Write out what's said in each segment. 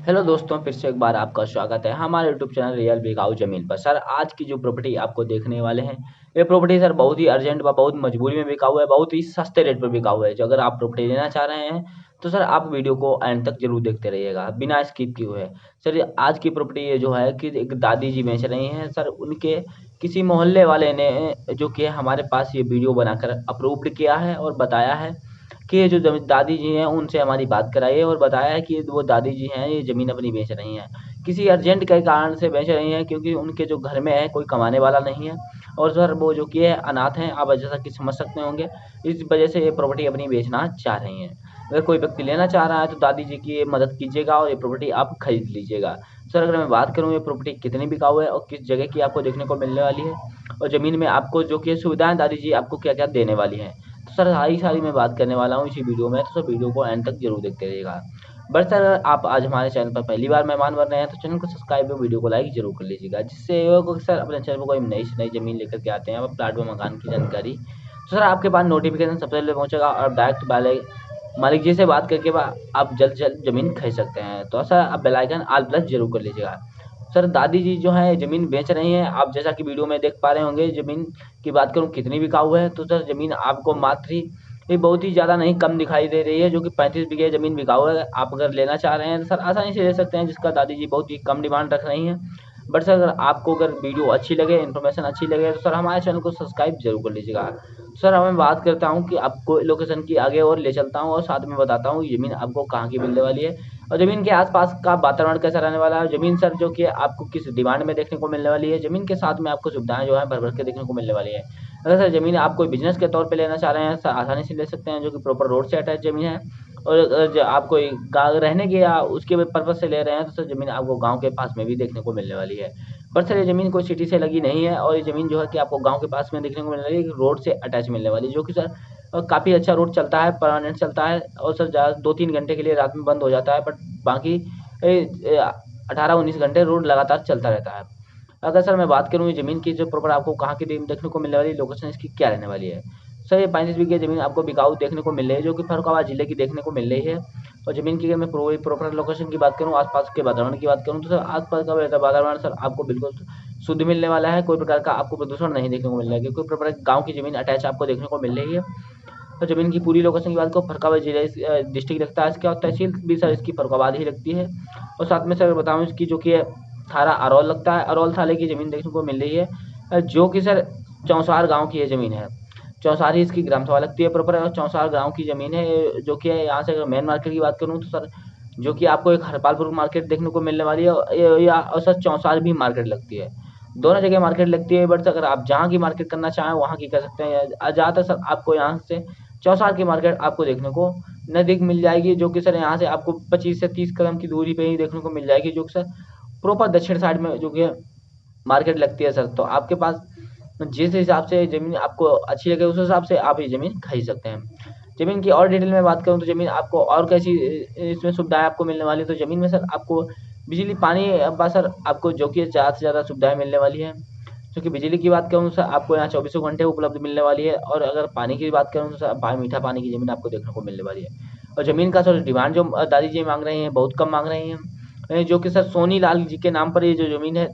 Hello दोस्तों, फिर से एक बार आपका स्वागत है हमारे यूट्यूब चैनल रियल बिकाऊ जमीन पर। सर, आज की जो प्रॉपर्टी आपको देखने वाले हैं, ये प्रॉपर्टी सर बहुत ही अर्जेंट व बहुत मजबूरी में बिकाऊ है, बहुत ही सस्ते रेट पर बिकाऊ है। जो अगर आप प्रॉपर्टी लेना चाह रहे हैं तो सर आप वीडियो को एंड तक जरूर देखते रहिएगा बिना स्किप किए हुए। सर, ये आज की प्रॉपर्टी ये जो है कि एक दादी जी बेच रही हैं। सर, उनके किसी मोहल्ले वाले ने जो कि हमारे पास ये वीडियो बनाकर अप्रूव्ड किया है और बताया है कि ये जो दादी जी हैं उनसे हमारी बात कराई है और बताया है कि वो दादी जी हैं, ये ज़मीन अपनी बेच रही हैं। किसी अर्जेंट के कारण से बेच रही हैं, क्योंकि उनके जो घर में है कोई कमाने वाला नहीं है और सर वो जो कि है अनाथ हैं, आप जैसा कि समझ सकते होंगे। इस वजह से ये प्रॉपर्टी अपनी बेचना चाह रही हैं। अगर कोई व्यक्ति लेना चाह रहा है तो दादी जी की ये मदद कीजिएगा और ये प्रॉपर्टी आप खरीद लीजिएगा। सर, अगर मैं बात करूँ ये प्रॉपर्टी कितनी बिकाऊ है और किस जगह की आपको देखने को मिलने वाली है और ज़मीन में आपको जो कि सुविधाएं दादी जी आपको क्या क्या देने वाली हैं, तो सर सारी मैं बात करने वाला हूँ इसी वीडियो में। तो सर वीडियो को एंड तक जरूर देखते रहिएगा। बट सर, अगर आप आज हमारे चैनल पर पहली बार मेहमान बन रहे हैं तो चैनल को सब्सक्राइब और वीडियो को लाइक जरूर कर लीजिएगा, जिससे ये होगा कि सर अपने चैनल पर कोई नई से नई ज़मीन लेकर के आते हैं और प्लाट व मकान की जानकारी, तो सर आपके पास नोटिफिकेशन सबसे पहले पहुंचेगा और डायरेक्ट वाले मालिक जी से बात करके आप जल्द से जल्द ज़मीन खरीद सकते हैं। तो सर आप बेल आइकन ऑल प्लस जरूर कर लीजिएगा। सर, दादी जी जो है ज़मीन बेच रही हैं, आप जैसा कि वीडियो में देख पा रहे होंगे। ज़मीन की बात करूँ कितनी बिकाऊ है, तो सर ज़मीन आपको मात्र ही ये बहुत ही ज़्यादा नहीं, कम दिखाई दे रही है, जो कि 35 बीघे ज़मीन बिकाऊ है। आप अगर लेना चाह रहे हैं तो सर आसानी से ले सकते हैं, जिसका दादी जी बहुत ही कम डिमांड रख रही हैं। बट सर, अगर आपको अगर वीडियो अच्छी लगे, इन्फॉर्मेशन अच्छी लगे, तो सर हमारे चैनल को सब्सक्राइब जरूर कर लीजिएगा। सर, अब मैं बात करता हूँ कि आपको लोकेशन की आगे और ले चलता हूँ और साथ में बताता हूँ ज़मीन आपको कहाँ की मिलने वाली है और ज़मीन के आसपास का वातावरण कैसा रहने वाला है। ज़मीन सर जो कि आपको किस डिमांड में देखने को मिलने वाली है, ज़मीन के साथ में आपको सुविधाएं जो है भर भर के देखने को मिलने वाली है। अगर सर ज़मीन आप कोई बिजनेस के तौर पे लेना चाह रहे हैं, सर आसानी से ले सकते हैं, जो कि प्रॉपर रोड से अटैच ज़मीन है। और अगर जो आप कोई गाँव रहने के या उसके पर्पज़ से ले रहे हैं, तो सर ज़मीन आपको गाँव के पास में भी देखने को मिलने वाली है। पर सर ये ज़मीन कोई सिटी से लगी नहीं है और ये ज़मीन जो है कि आपको गाँव के पास में देखने को मिलने वाली है, रोड से अटैच मिलने वाली है, जो कि सर काफ़ी अच्छा रोड चलता है, परमानेंट चलता है और सर 2-3 घंटे के लिए रात में बंद हो जाता है, बट बाकी 18-19 घंटे रोड लगातार चलता रहता है। अगर सर मैं बात करूँ ये ज़मीन की जो प्रॉपर आपको कहाँ की देखने को मिलने वाली है, लोकेशन इसकी क्या रहने वाली है। सर, ये 35 बीघे ज़मीन आपको बिकाऊ देखने को मिल रही है, जो कि फर्रुखाबाद जिले की देखने को मिल रही है। और ज़मीन की अगर मैं प्रॉपर लोकेशन की बात करूँ, आसपास के वातावरण की बात करूँ, तो सर आसपास का वातावरण सर आपको बिल्कुल शुद्ध मिलने वाला है। कोई प्रकार का आपको प्रदूषण नहीं देखने को मिल रहा है, क्योंकि प्रॉपर गाँव की ज़मीन अटैच आपको देखने को मिल रही है। तो ज़मीन की पूरी लोकेशन की बात करो, फर्रुखाबाद जिले डिस्ट्रिक्ट लगता है इसका और तहसील भी सर इसकी फर्रुखाबाद ही लगती है। और साथ में सर बताऊँ इसकी जो कि थाना अरौल लगता है, अरौल थाने की ज़मीन देखने को मिल रही है, जो कि सर चौसार गाँव की ये ज़मीन है। चौसार ही इसकी ग्राम सभा लगती है प्रॉपर, और चौसार गाँव की ज़मीन है, जो कि यहाँ से अगर मेन मार्केट की बात करूँ तो सर जो कि आपको एक हरपालपुर मार्केट देखने को मिलने वाली है और सर चौसार भी मार्केट लगती है। दोनों जगह मार्केट लगती है, बट अगर आप जहाँ की मार्केट करना चाहें वहाँ की कर सकते हैं। ज़्यादातर सर आपको यहाँ से चौसार की मार्केट आपको देखने को नज़दीक मिल जाएगी, जो कि सर यहाँ से आपको 25 से 30 कदम की दूरी पे ही देखने को मिल जाएगी, जो कि सर प्रॉपर दक्षिण साइड में जो कि मार्केट लगती है सर। तो आपके पास जिस हिसाब से ज़मीन आपको अच्छी लगे उस हिसाब से आप ये ज़मीन खरीद सकते हैं। ज़मीन की और डिटेल में बात करूँ तो ज़मीन आपको और कैसी इसमें सुविधाएं आपको मिलने वाली है, तो ज़मीन में सर आपको बिजली पानी बस सर आपको जो कि ज़्यादा से ज़्यादा सुविधाएं मिलने वाली है। क्योंकि बिजली की बात करूँ सर आपको यहाँ 24 घंटे उपलब्ध मिलने वाली है, और अगर पानी की बात करूँ तो सर मीठा पानी की ज़मीन आपको देखने को मिलने वाली है। और ज़मीन का सर डिमांड जो दादी जी मांग रही हैं बहुत कम मांग रही हैं, जो कि सर सोनी लाल जी के नाम पर ये जो ज़मीन है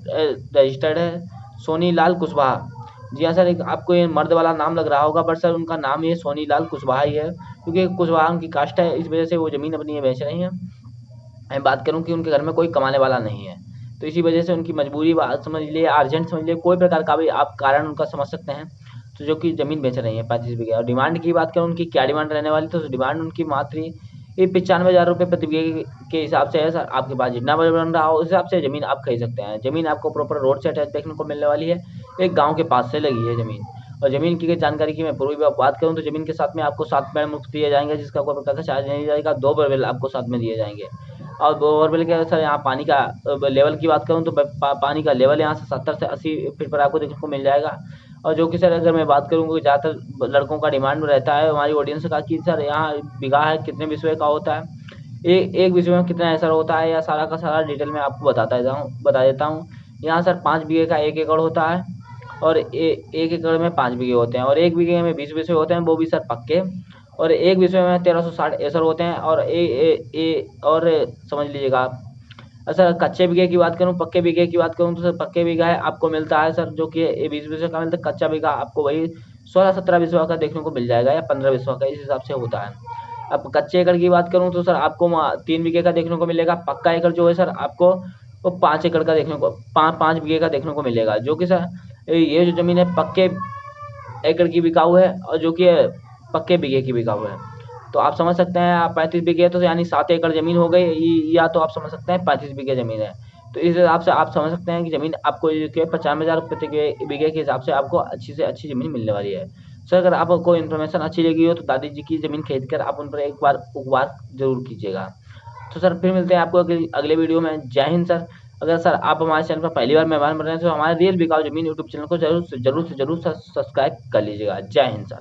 रजिस्टर्ड है, सोनी लाल कुशवाहा। जी हाँ सर, एक आपको ये मर्द वाला नाम लग रहा होगा, बट सर उनका नाम ये सोनी लाल कुशवाहा ही है, क्योंकि कुशवाहा उनकी कास्ट है, इस वजह से वो ज़मीन अपनी ये बेच रही हैं। मैं बात करूँ कि उनके घर में कोई कमाने वाला नहीं है, तो इसी वजह से उनकी मजबूरी समझ लिए, अर्जेंट समझ लिए, कोई प्रकार का भी आप कारण उनका समझ सकते हैं, तो जो कि ज़मीन बेच रही है 35 बीघे। और डिमांड की बात करूँ उनकी क्या डिमांड रहने वाली, तो डिमांड उनकी मात्र ये 95,000 रुपये प्रति बीघे के हिसाब से है सर। आपके पास जितना बजट बन रहा हो उस हिसाब से ज़मीन आप खरीद सकते हैं। ज़मीन आपको प्रॉपर रोड से अटैच देखने को मिलने वाली है, एक गाँव के पास से लगी है ज़मीन। और ज़मीन की जानकारी की मैं पूरी बात करूँ तो ज़मीन के साथ में आपको 7 पेड़ मुफ्त दिए जाएंगे, जिसका कोई प्रकार का चार्ज नहीं जाएगा। 2 बोरवेल आपको साथ में दिए जाएंगे। और बोरवेल के सर यहाँ पानी का लेवल की बात करूँ तो पानी का लेवल यहाँ से 70 से 80 फीट पर आपको देखने को मिल जाएगा। और जो कि सर अगर मैं बात करूँ कि ज़्यादातर लड़कों का डिमांड रहता है हमारी ऑडियंस का कि सर यहाँ बीघा है कितने विषय का होता है, एक विषय में कितना ऐसा होता है, या सारा का सारा डिटेल में आपको बता देता हूँ। यहाँ सर 5 बीघे का 1 एकड़ होता है, और 1 एकड़ में 5 बीघे होते हैं, और 1 बीघे में 20 विषय होते हैं, वो भी सर पक्के। और एक विषय में 1360 एकड़ होते हैं, और और समझ लीजिएगा आप सर कच्चे बीघे की बात करूँ, पक्के बीघे की बात करूँ तो सर पक्के बीघा है आपको मिलता है सर, जो कि ये 20 बीघे का मिलता है। कच्चा बीघा आपको वही 16-17 बिस्वा का देखने को मिल जाएगा, या 15 बिस्वा का, इस हिसाब से होता है। अब कच्चे एकड़ की बात करूँ तो सर आपको 3 बीघे का देखने को मिलेगा। पक्का एकड़ जो है सर आपको वो 5 एकड़ का देखने को, 5 बीघे का देखने को मिलेगा, जो कि सर ये जो जमीन है पक्के एकड़ की बिकाऊ है, और जो कि पक्के बीघे की बिकाऊ है। तो आप समझ सकते हैं, आप 35 बीघे तो यानी 7 एकड़ जमीन हो गई, या तो आप समझ सकते हैं 35 बीघे जमीन है। तो इस हिसाब से आप समझ सकते हैं कि जमीन आपको ये 95,000 प्रति बीघे के हिसाब से आपको अच्छी से अच्छी जमीन मिलने वाली है। सर अगर आपको इन्फॉर्मेशन अच्छी लगी हो तो दादी जी की जमीन खरीद कर आप उन पर एक बार उपवास जरूर कीजिएगा। तो सर फिर मिलते हैं आपको अगले वीडियो में। जय हिंद सर। अगर सर आप हमारे चैनल पर पहली बार मेहमान बन रहे हैं तो हमारे रियल बिकाऊ जमीन यूट्यूब चैनल को जरूर से जरूर सब्सक्राइब कर लीजिएगा। जय हिंद सर।